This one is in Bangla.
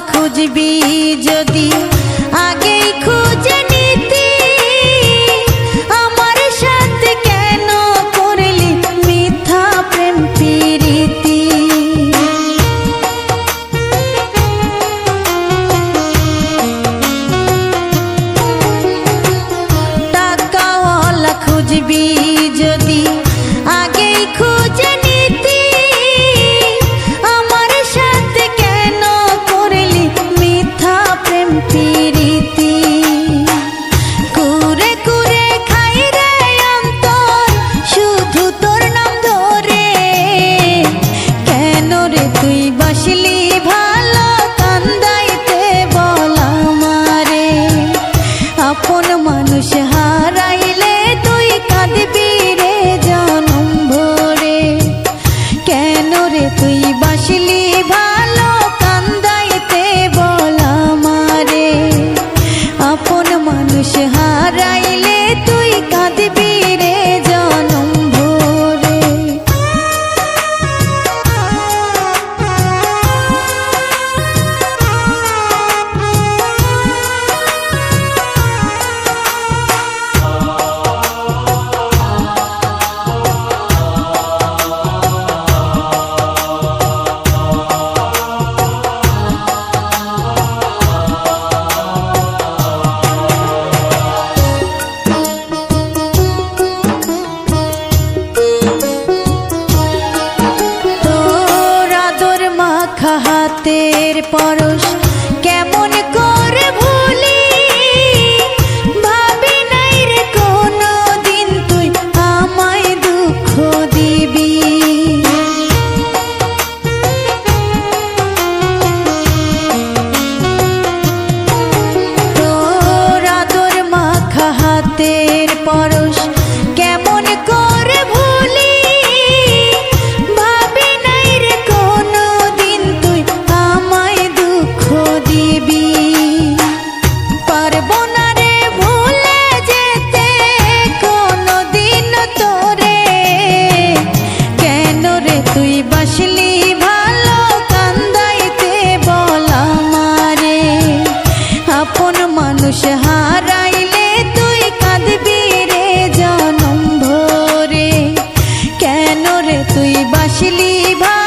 খুঁজবি যদি আগেই খুঁজে নিতি, আমার সাথে কেন করলি মিথ্যা প্রেম প্রীতি। টাকাওয়ালা খুঁজবি যদি আগেই খুঁজে নিতি, আমার সাথে কেন করলি মিথ্যা প্রেম প্রীতি। কুরে কুরে খাই রে অন্তর শুধু তোর নাম ধরে, কেন রে তুই বাসলি ভালো কান্দাইতে বল আমারে। আপন মানুষ হারাইলে তুই কাঁদবি রে জনম ভরে, কেন রে তুই বাসলি ভালো কান্দাইতে বল আমারে। আপন মানুষ হারাইলে তুই কাঁদবি রে জনম ভরে। হাতের পরশ কেমন করে ভুলি, ভাবি নাই রে কোনো দিন তুই আমায় দুঃখ দিবি। তোর আদর মাখা হাতের পরশ কেমন করে ভুলি, ভাবি নাই রে কোনো দিন তুই আমায় দুঃখ দিবি। পারবো না রে ভুলে যেতে কোনো দিন তোরে, কেন রে তুই বাসলি ভালো কান্দাইতে বল আমারে। আপন মানুষ হারাইলে তুই কাঁদবি রে জনম ভরে, কেন রে তুই বাসলি ভালো